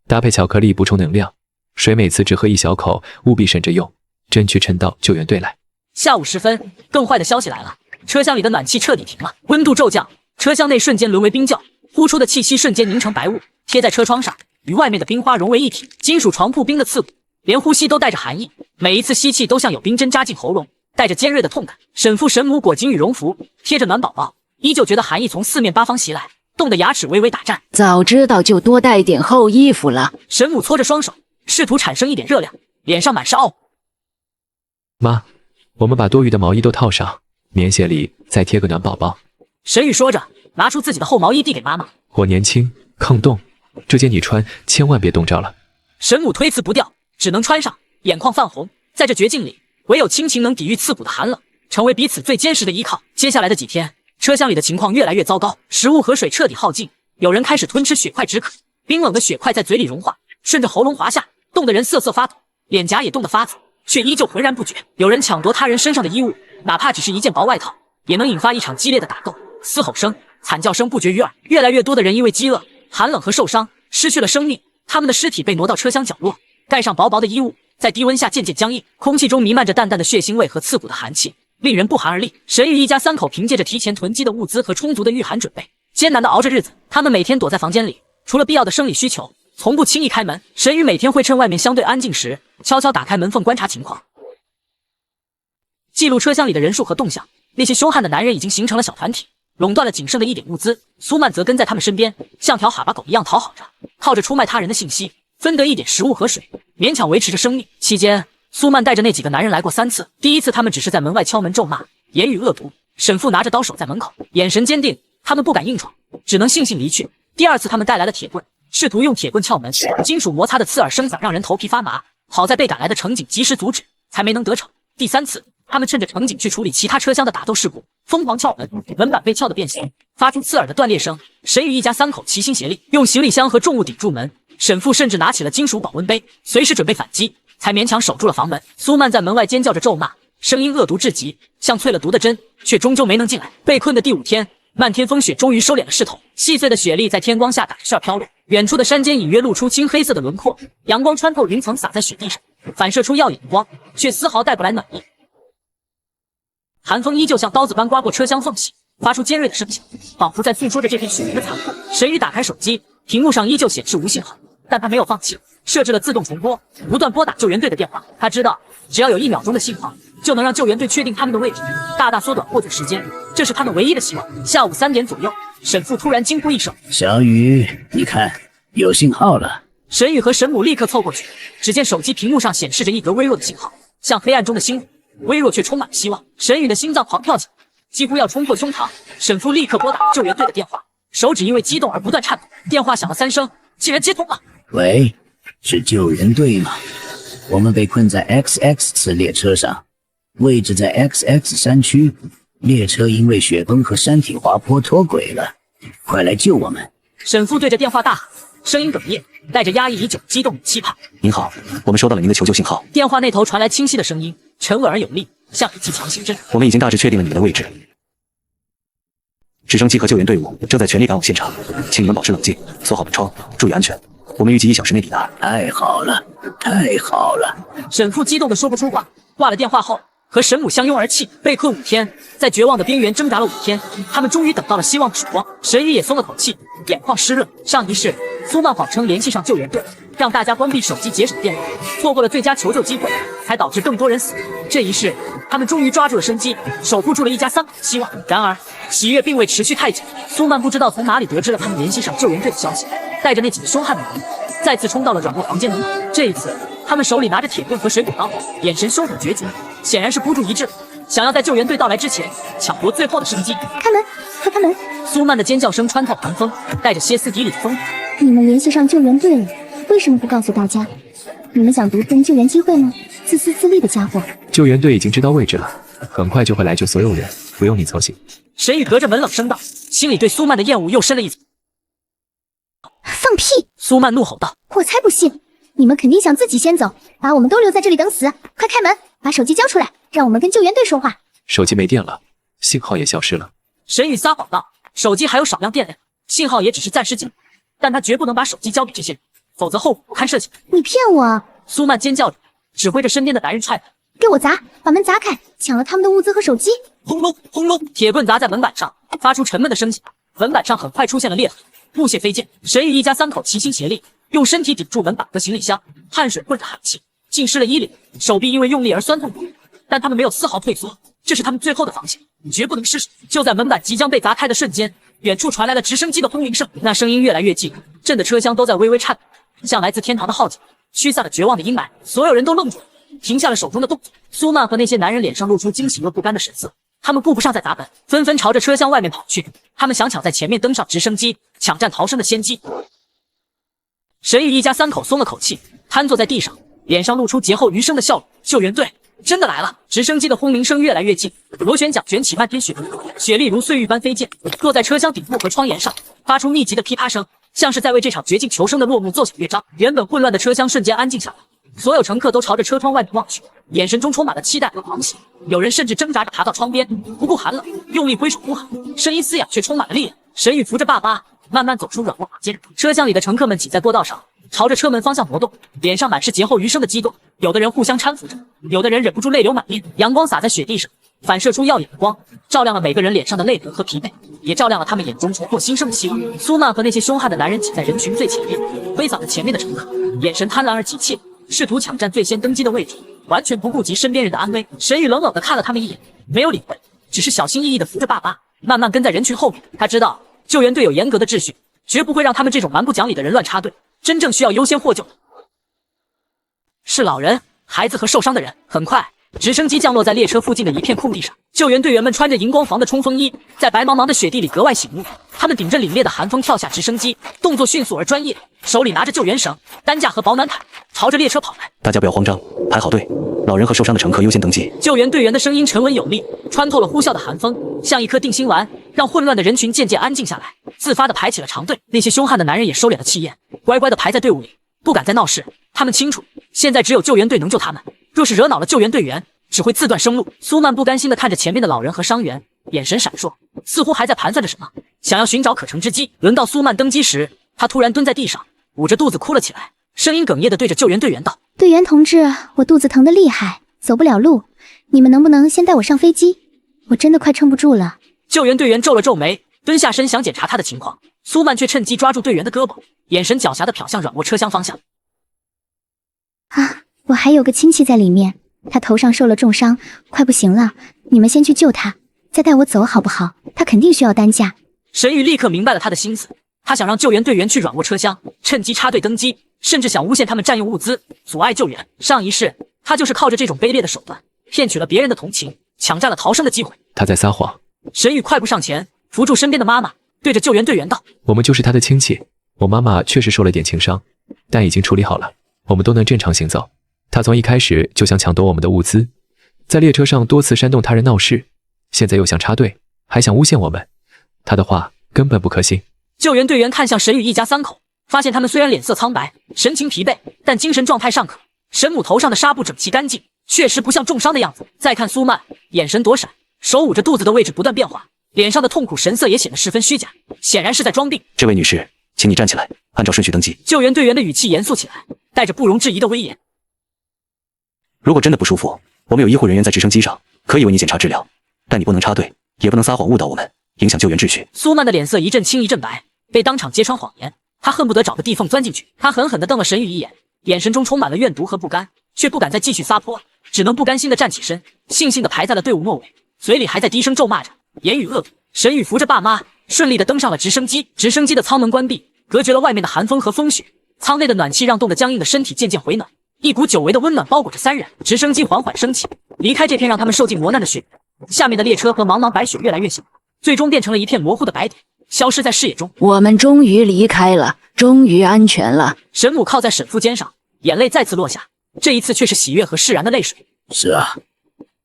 搭配巧克力补充能量，水每次只喝1小口，务必省着用，争取撑到救援队来。”下午时分，更坏的消息来了，车厢里的暖气彻底停了，温度骤降，车厢内瞬间沦为冰窖，呼出的气息瞬间凝成白雾，贴在车窗上，与外面的冰花融为一体，金属床铺冰的刺骨，连呼吸都带着寒意，每一次吸气都像有冰针扎进喉咙，带着尖锐的痛感。沈父沈母裹紧羽绒服，贴着暖宝宝，依旧觉得寒意从四面八方袭来，冻得牙齿微微打颤。早知道就多带点厚衣服了。沈母搓着双手，试图产生一点热量，脸上满是懊悔。妈，我们把多余的毛衣都套上，棉鞋里再贴个暖宝宝。沈宇说着，拿出自己的厚毛衣递给妈妈。我年轻，抗冻，这件你穿，千万别冻着了。沈母推辞不掉，只能穿上，眼眶泛红。在这绝境里，唯有亲情能抵御刺骨的寒冷，成为彼此最坚实的依靠。接下来的几天，车厢里的情况越来越糟糕，食物和水彻底耗尽，有人开始吞吃血块止渴，冰冷的血块在嘴里融化，顺着喉咙滑下，冻得人瑟瑟发抖，脸颊也冻得发紫，却依旧浑然不觉。有人抢夺他人身上的衣物，哪怕只是一件薄外套，也能引发一场激烈的打斗。嘶吼声、惨叫声不绝于耳，越来越多的人因为饥饿、寒冷和受伤失去了生命，他们的尸体被挪到车厢角落，盖上薄薄的衣物，在低温下渐渐僵硬，空气中弥漫着淡淡的血腥味和刺骨的寒气，令人不寒而栗。沈宇一家三口凭借着提前囤积的物资和充足的御寒准备，艰难地熬着日子。他们每天躲在房间里，除了必要的生理需求，从不轻易开门。沈宇每天会趁外面相对安静时，悄悄打开门缝观察情况，记录车厢里的人数和动向。那些凶悍的男人已经形成了小团体，垄断了仅剩的一点物资。苏曼则跟在他们身边，像条哈巴狗一样讨好着，靠着出卖他人的信息，分得一点食物和水，勉强维持着生命。期间，苏曼带着那几个男人来过3次。第一次，他们只是在门外敲门咒骂，言语恶毒。沈父拿着刀守在门口，眼神坚定，他们不敢硬闯，只能悻悻离去。第二次，他们带来了铁棍，试图用铁棍撬门，金属摩擦的刺耳声响让人头皮发麻。好在被赶来的乘警及时阻止，才没能得逞。第三次，他们趁着乘警去处理其他车厢的打斗事故，疯狂撬门，门板被撬得变形，发出刺耳的断裂声。沈宇一家三口齐心协力，用行李箱和重物顶住门。沈父甚至拿起了金属保温杯，随时准备反击，才勉强守住了房门。苏曼在门外尖叫着咒骂，声音恶毒至极，像淬了毒的针，却终究没能进来。被困的第5天，漫天风雪终于收敛了势头，细碎的雪粒在天光下打着旋飘落，远处的山间隐约露出青黑色的轮廓，阳光穿透云层洒在雪地上，反射出耀眼的光，却丝毫带不来暖意。寒风依旧像刀子般刮过车厢缝隙，发出尖锐的声响，仿佛在诉说着这片雪原的残酷。沈宇打开手机，屏幕上依旧显示无信号，但他没有放弃，设置了自动重播，不断拨打救援队的电话。他知道，只要有1秒钟的信号，就能让救援队确定他们的位置，大大缩短获救时间。这是他们唯一的希望。下午3点左右，沈父突然惊呼一声：“小雨，你看，有信号了。”沈宇和沈母立刻凑过去，只见手机屏幕上显示着一格微弱的信号，像黑暗中的星火，微弱却充满希望。沈宇的心脏狂跳起来，几乎要冲破胸膛。沈父立刻拨打救援队的电话，手指因为激动而不断颤抖。电话响了3声，竟然接通了。喂，是救援队吗？我们被困在 XX 次列车上，位置在 XX 山区，列车因为雪崩和山体滑坡脱轨了，快来救我们！沈父对着电话大喊，声音哽咽，带着压抑已久激动与期盼。您好，我们收到了您的求救信号。电话那头传来清晰的声音，沉稳而有力，像一剂强心针。我们已经大致确定了你们的位置，直升机和救援队伍正在全力赶往现场，请你们保持冷静，锁好门窗，注意安全。我们预计1小时内抵达。太好了，太好了！沈父激动地说不出话。挂了电话后，和沈母相拥而泣。被困5天，在绝望的边缘挣扎了5天，他们终于等到了希望的曙光。沈宇也松了口气，眼眶湿润。上一世，苏曼谎称联系上救援队，让大家关闭手机节省电量，错过了最佳求救机会，才导致更多人死。这一世，他们终于抓住了生机，守护住了一家3口的希望。然而，喜悦并未持续太久。苏曼不知道从哪里得知了他们联系上救援队的消息，带着那几个凶悍的人，再次冲到了软弱房间门口。这一次，他们手里拿着铁棍和水果刀，眼神凶狠决绝，显然是孤注一掷，想要在救援队到来之前抢夺最后的生机。开门，快开门！苏曼的尖叫声穿透寒风，带着歇斯底里的风。你们联系上救援队了，为什么不告诉大家？你们想独吞救援机会吗？自私自利的家伙！救援队已经知道位置了，很快就会来救所有人，不用你操心。沈宇隔着门冷声道，心里对苏曼的厌恶又深了一层。放屁！苏曼怒吼道：“我才不信！你们肯定想自己先走，把我们都留在这里等死！快开门，把手机交出来，让我们跟救援队说话。”手机没电了，信号也消失了。沈宇撒谎道：“手机还有少量电量，信号也只是暂时进，但他绝不能把手机交给这些人，否则后果不堪设想。”你骗我！苏曼尖叫着，指挥着身边的男人踹门：“给我砸！把门砸开，抢了他们的物资和手机！”轰隆轰隆，铁棍砸在门板上，发出沉闷的声响。门板上很快出现了裂痕，木屑飞溅。沈宇一家3口齐心协力，用身体顶住门板和行李箱，汗水混着寒气浸湿了衣领，手臂因为用力而酸痛不已。但他们没有丝毫退缩，这是他们最后的防线，绝不能失手。就在门板即将被砸开的瞬间，远处传来了直升机的轰鸣声，那声音越来越近，震得车厢都在微微颤抖，像来自天堂的浩劫，驱散了绝望的阴霾。所有人都愣住了，停下了手中的动作。苏曼和那些男人脸上露出惊喜又不甘的神色，他们顾不上再砸门，纷纷朝着车厢外面跑去。他们想抢在前面登上直升机，抢占逃生的先机。沈宇一家三口松了口气，瘫坐在地上，脸上露出劫后余生的笑容。救援队真的来了！直升机的轰鸣声越来越近，螺旋桨卷起漫天雪粒，雪粒如碎玉般飞溅，落在车厢顶部和窗沿上，发出密集的噼啪声，像是在为这场绝境求生的落幕奏响乐章。原本混乱的车厢瞬间安静下来，所有乘客都朝着车窗外面望去，眼神中充满了期待和狂喜。有人甚至挣扎着爬到窗边，不顾寒冷，用力挥手呼喊，声音嘶哑却充满了力量。沈宇扶着爸妈慢慢走出软卧马间，车厢里的乘客们挤在过道上，朝着车门方向挪动，脸上满是劫后余生的激动。有的人互相搀扶着，有的人忍不住泪流满面。阳光洒在雪地上，反射出耀眼的光，照亮了每个人脸上的泪痕和疲惫，也照亮了他们眼中重获新生的希望。苏曼和那些凶悍的男人挤在人群最前面，挥扫着前面的乘客，眼神贪婪而急切，试图抢占最先登机的位置，完全不顾及身边人的安危。沈宇冷冷地看了他们一眼，没有理会，只是小心翼翼地扶着爸妈，慢慢跟在人群后面。他知道救援队有严格的秩序，绝不会让他们这种蛮不讲理的人乱插队。真正需要优先获救的是老人、孩子和受伤的人。很快，直升机降落在列车附近的一片空地上。救援队员们穿着荧光防的冲锋衣，在白茫茫的雪地里格外醒目。他们顶着凛冽的寒风跳下直升机，动作迅速而专业，手里拿着救援绳、担架和保暖毯，朝着列车跑来。大家不要慌张，排好队，老人和受伤的乘客优先登记。救援队员的声音沉稳有力，穿透了呼啸的寒风，像一颗定心丸，让混乱的人群渐渐安静下来，自发地排起了长队。那些凶悍的男人也收敛了气焰，乖乖地排在队伍里，不敢再闹事。他们清楚，现在只有救援队能救他们，若是惹恼了救援队员，只会自断生路。苏曼不甘心地看着前面的老人和伤员，眼神闪烁，似乎还在盘算着什么，想要寻找可乘之机。轮到苏曼登机时，他突然蹲在地上，捂着肚子哭了起来，声音哽咽地对着救援队员道：队员同志，我肚子疼得厉害，走不了路，你们能不能先带我上飞机？我真的快撑不住了。救援队员皱了皱眉，蹲下身想检查他的情况。苏曼却趁机抓住队员的胳膊，眼神狡黠地瞟向软卧车厢方向。啊，我还有个亲戚在里面，他头上受了重伤，快不行了，你们先去救他，再带我走好不好？他肯定需要担架。沈宇立刻明白了他的心思，他想让救援队员去软卧车厢，趁机插队登机，甚至想诬陷他们占用物资，阻碍救援。上一世，他就是靠着这种卑劣的手段，骗取了别人的同情，抢占了逃生的机会。他在撒谎。沈宇快步上前，扶住身边的妈妈，对着救援队员道：我们就是他的亲戚，我妈妈确实受了点轻伤，但已经处理好了，我们都能正常行走。他从一开始就想抢夺我们的物资，在列车上多次煽动他人闹事，现在又想插队，还想诬陷我们，他的话根本不可信。救援队员看向沈宇一家三口，发现他们虽然脸色苍白，神情疲惫，但精神状态尚可。沈母头上的纱布整齐干净，确实不像重伤的样子。再看苏曼，眼神躲闪，手捂着肚子的位置不断变化，脸上的痛苦神色也显得十分虚假，显然是在装病。这位女士，请你站起来，按照顺序登记。救援队员的语气严肃起来，带着不容置疑的威严。如果真的不舒服，我们有医护人员在直升机上，可以为你检查治疗，但你不能插队，也不能撒谎误导我们，影响救援秩序。苏曼的脸色一阵青一阵白，被当场揭穿谎言，他恨不得找个地缝钻进去。他狠狠地瞪了沈宇一眼，眼神中充满了怨毒和不甘，却不敢再继续撒泼，只能不甘心地站起身，悻悻地排在了队伍末尾，嘴里还在低声咒骂着，言语恶毒。沈宇扶着爸妈，顺利地登上了直升机。直升机的舱门关闭，隔绝了外面的寒风和风雪，舱内的暖气让冻得僵硬的身体渐渐回暖，一股久违的温暖包裹着三人。直升机缓缓升起，离开这片让他们受尽磨难的雪原。下面的列车和茫茫白雪越来越小，最终变成了一片模糊的白点，消失在视野中。我们终于离开了，终于安全了。沈母靠在沈父肩上，眼泪再次落下，这一次却是喜悦和释然的泪水。是啊，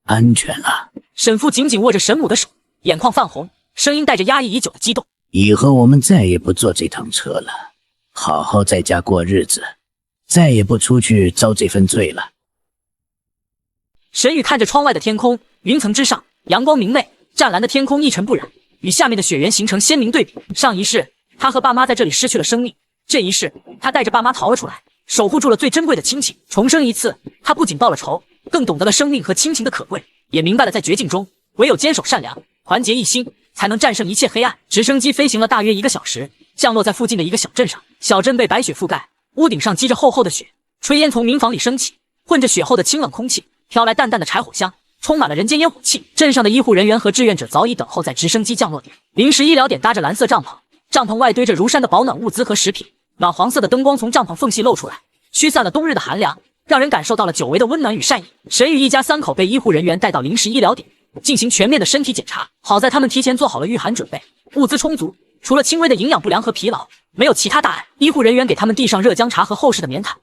安全了。沈父紧紧握着沈母的手，眼眶泛红，声音带着压抑已久的激动。以后我们再也不坐这趟车了，好好在家过日子，再也不出去遭这份罪了。沈宇看着窗外的天空，云层之上阳光明媚，湛蓝的天空一尘不染，与下面的雪原形成鲜明对比。上一世他和爸妈在这里失去了生命，这一世他带着爸妈逃了出来，守护住了最珍贵的亲情。重生一次，他不仅报了仇，更懂得了生命和亲情的可贵，也明白了在绝境中唯有坚守善良，团结一心，才能战胜一切黑暗。直升机飞行了大约1个小时，降落在附近的一个小镇上。小镇被白雪覆盖，屋顶上积着厚厚的雪，炊烟从民房里升起，混着雪后的清冷空气，飘来淡淡的柴火香，充满了人间烟火气。镇上的医护人员和志愿者早已等候在直升机降落点。临时医疗点搭着蓝色帐篷，帐篷外堆着如山的保暖物资和食品，暖黄色的灯光从帐篷缝隙露出来，驱散了冬日的寒凉，让人感受到了久违的温暖与善意。沈宇一家3口被医护人员带到临时医疗点，进行全面的身体检查。好在他们提前做好了御寒准备，物资充足，除了轻微的营养不良和疲劳，没有其他大碍。医护人员给他们递上热姜茶和厚实的棉毯，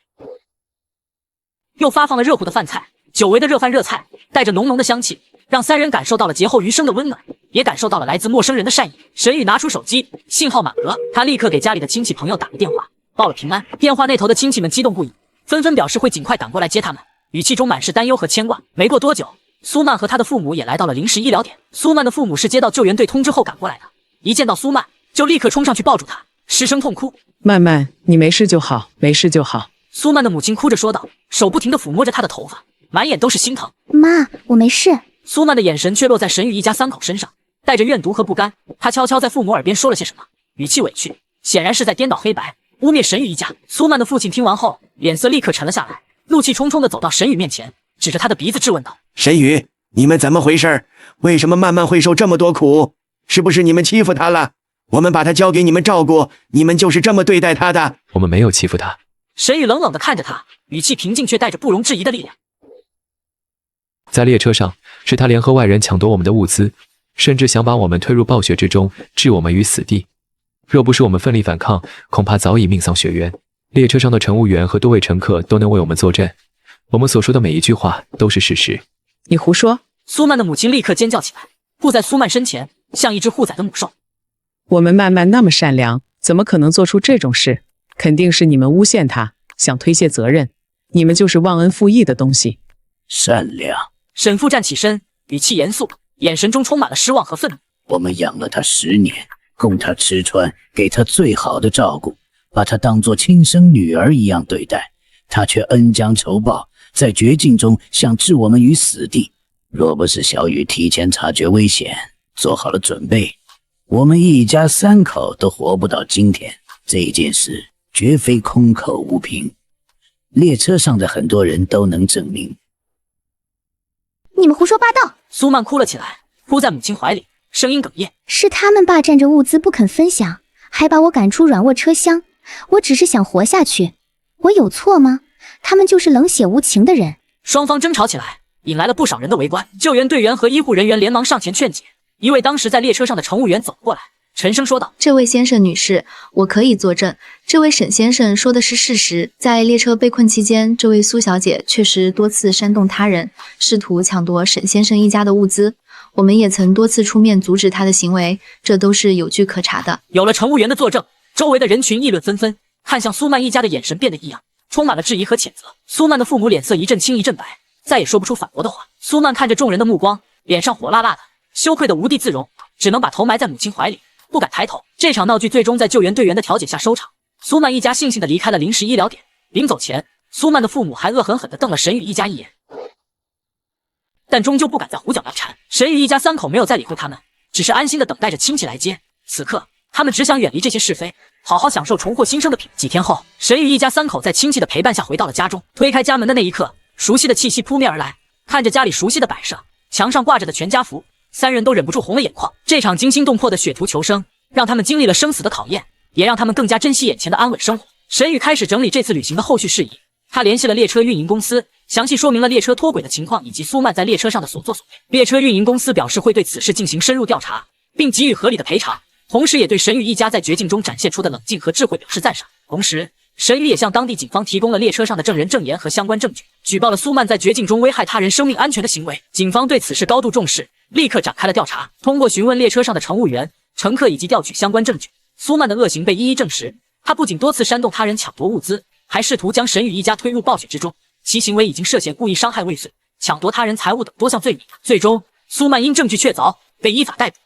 又发放了热乎的饭菜。久违的热饭热菜带着浓浓的香气，让3人感受到了劫后余生的温暖，也感受到了来自陌生人的善意。沈宇拿出手机，信号满额，他立刻给家里的亲戚朋友打了电话，报了平安。电话那头的亲戚们激动不已，纷纷表示会尽快赶过来接他们，语气中满是担忧和牵挂。没过多久，苏曼和他的父母也来到了临时医疗点。苏曼的父母是接到救援队通知后赶过来的，一见到苏曼就立刻冲上去抱住他，失声痛哭。曼曼，你没事就好，没事就好。苏曼的母亲哭着说道，手不停地抚摸着他的头发，满眼都是心疼。妈，我没事。苏曼的眼神却落在沈宇一家3口身上，带着怨毒和不甘。他悄悄在父母耳边说了些什么，语气委屈，显然是在颠倒黑白，污蔑沈宇一家。苏曼的父亲听完后，脸色立刻沉了下来，怒气冲冲地走到沈宇面前，指着他的鼻子质问道：沈宇，你们怎么回事？为什么曼曼会受这么多苦？是不是你们欺负她了？我们把她交给你们照顾，你们就是这么对待她的？我们没有欺负她。沈宇冷冷地看着他，语气平静却带着不容置疑的力量。在列车上，是他联合外人抢夺我们的物资，甚至想把我们推入暴雪之中，置我们于死地。若不是我们奋力反抗，恐怕早已命丧雪原。列车上的乘务员和多位乘客都能为我们作证，我们所说的每一句话都是事实。你胡说！苏曼的母亲立刻尖叫起来，护在苏曼身前，像一只护崽的母兽。我们曼曼那么善良，怎么可能做出这种事？肯定是你们诬陷她，想推卸责任。你们就是忘恩负义的东西。善良。沈父站起身，语气严肃，眼神中充满了失望和愤怒。我们养了他10年，供他吃穿，给他最好的照顾，把他当作亲生女儿一样对待，他却恩将仇报，在绝境中想置我们于死地。若不是小雨提前察觉危险，做好了准备，我们一家3口都活不到今天。这件事绝非空口无凭，列车上的很多人都能证明。你们胡说八道！苏曼哭了起来，扑在母亲怀里，声音哽咽。是他们霸占着物资不肯分享，还把我赶出软卧车厢。我只是想活下去，我有错吗？他们就是冷血无情的人。双方争吵起来，引来了不少人的围观。救援队员和医护人员连忙上前劝解。一位当时在列车上的乘务员走过来，沉声说道：这位先生女士，我可以作证，这位沈先生说的是事实。在列车被困期间，这位苏小姐确实多次煽动他人，试图抢夺沈先生一家的物资。我们也曾多次出面阻止她的行为，这都是有据可查的。有了乘务员的作证，周围的人群议论纷纷，看向苏曼一家的眼神变得异样，充满了质疑和谴责。苏曼的父母脸色一阵青一阵白，再也说不出反驳的话。苏曼看着众人的目光，脸上火辣辣的，羞愧的无地自容，只能把头埋在母亲怀里，不敢抬头。这场闹剧最终在救援队员的调解下收场。苏曼一家悻悻地离开了临时医疗点。临走前，苏曼的父母还恶狠狠地瞪了沈宇一家一眼，但终究不敢再胡搅蛮缠。沈宇一家3口没有再理会他们，只是安心地等待着亲戚来接。此刻，他们只想远离这些是非，好好享受重获新生的品。几天后，沈宇一家3口在亲戚的陪伴下回到了家中。推开家门的那一刻，熟悉的气息扑面而来。看着家里熟悉的摆设，墙上挂着的全家福，3人都忍不住红了眼眶。这场惊心动魄的血图求生，让他们经历了生死的考验，也让他们更加珍惜眼前的安稳生活。沈宇开始整理这次旅行的后续事宜，他联系了列车运营公司，详细说明了列车脱轨的情况以及苏曼在列车上的所作所为。列车运营公司表示会对此事进行深入调查，并给予合理的赔偿，同时也对沈宇一家在绝境中展现出的冷静和智慧表示赞赏。同时，沈宇也向当地警方提供了列车上的证人证言和相关证据，举报了苏曼在绝境中危害他人生命安全的行为。警方对此事高度重视，立刻展开了调查。通过询问列车上的乘务员、乘客以及调取相关证据，苏曼的恶行被一一证实。他不仅多次煽动他人抢夺物资，还试图将沈宇一家推入暴雪之中，其行为已经涉嫌故意伤害未遂、抢夺他人财物等多项罪名。最终，苏曼因证据确凿，被依法逮捕。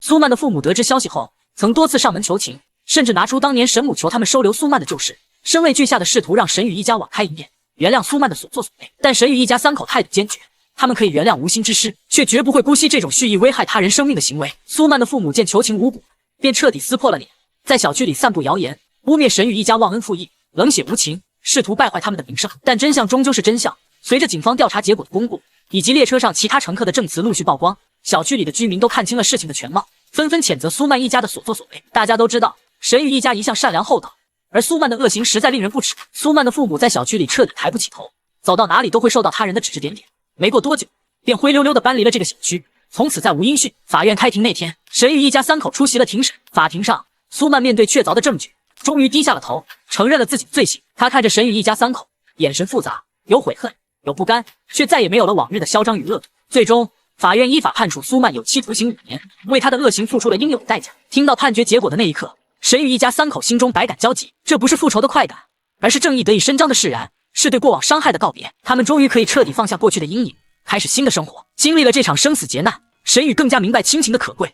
苏曼的父母得知消息后，曾多次上门求情，甚至拿出当年沈母求他们收留苏曼的旧事，声泪俱下的试图让沈宇一家网开一面，原谅苏曼的所作所为。但沈宇一家3口态度坚决，他们可以原谅无心之失，却绝不会姑息这种蓄意危害他人生命的行为。苏曼的父母见求情无果，便彻底撕破了脸，在小区里散布谣言，污蔑沈宇一家忘恩负义、冷血无情，试图败坏他们的名声。但真相终究是真相。随着警方调查结果的公布，以及列车上其他乘客的证词陆续曝光，小区里的居民都看清了事情的全貌，纷纷谴责苏曼一家的所作所为。大家都知道，沈宇一家一向善良厚道，而苏曼的恶行实在令人不齿。苏曼的父母在小区里彻底抬不起头，走到哪里都会受到他人的指指点点。没过多久，便灰溜溜地搬离了这个小区，从此再无音讯。法院开庭那天，沈宇一家3口出席了庭审。法庭上，苏曼面对确凿的证据，终于低下了头，承认了自己的罪行。他看着沈宇一家3口，眼神复杂，有悔恨，有不甘，却再也没有了往日的嚣张与恶毒。最终，法院依法判处苏曼有期徒刑5年，为他的恶行付出了应有的代价。听到判决结果的那一刻，沈宇一家3口心中百感交集。这不是复仇的快感，而是正义得以伸张的释然，是对过往伤害的告别。他们终于可以彻底放下过去的阴影，开始新的生活。经历了这场生死劫难，沈宇更加明白亲情的可贵，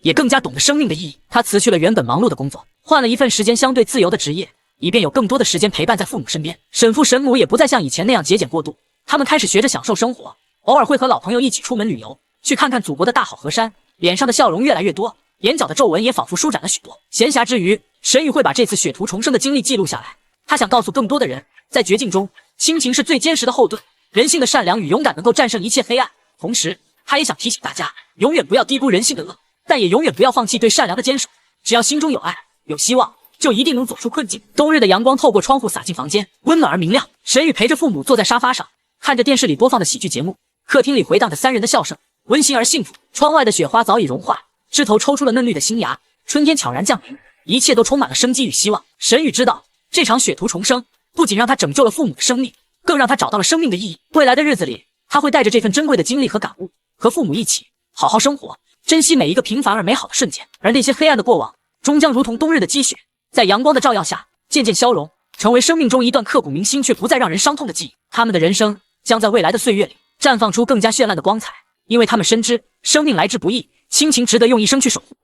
也更加懂得生命的意义。他辞去了原本忙碌的工作，换了一份时间相对自由的职业，以便有更多的时间陪伴在父母身边。沈父沈母也不再像以前那样节俭过度，他们开始学着享受生活，偶尔会和老朋友一起出门旅游，去看看祖国的大好河山，脸上的笑容越来越多，眼角的皱纹也仿佛舒展了许多。闲暇之余，沈宇会把这次血途重生的经历记录下来，他想告诉更多的人，在绝境中，亲情是最坚实的后盾，人性的善良与勇敢能够战胜一切黑暗。同时，他也想提醒大家，永远不要低估人性的恶，但也永远不要放弃对善良的坚守。只要心中有爱，有希望，就一定能走出困境。冬日的阳光透过窗户洒进房间，温暖而明亮。沈宇陪着父母坐在沙发上，看着电视里播放的喜剧节目，客厅里回荡着3人的笑声，温馨而幸福。窗外的雪花早已融化，枝头抽出了嫩绿的新芽，春天悄然降临，一切都充满了生机与希望。沈宇知道，这场血途重生不仅让他拯救了父母的生命，更让他找到了生命的意义。未来的日子里，他会带着这份珍贵的经历和感悟，和父母一起好好生活，珍惜每一个平凡而美好的瞬间。而那些黑暗的过往，终将如同冬日的积雪，在阳光的照耀下渐渐消融，成为生命中一段刻骨铭心却不再让人伤痛的记忆。他们的人生将在未来的岁月里绽放出更加绚烂的光彩，因为他们深知生命来之不易，亲情值得用一生去守护。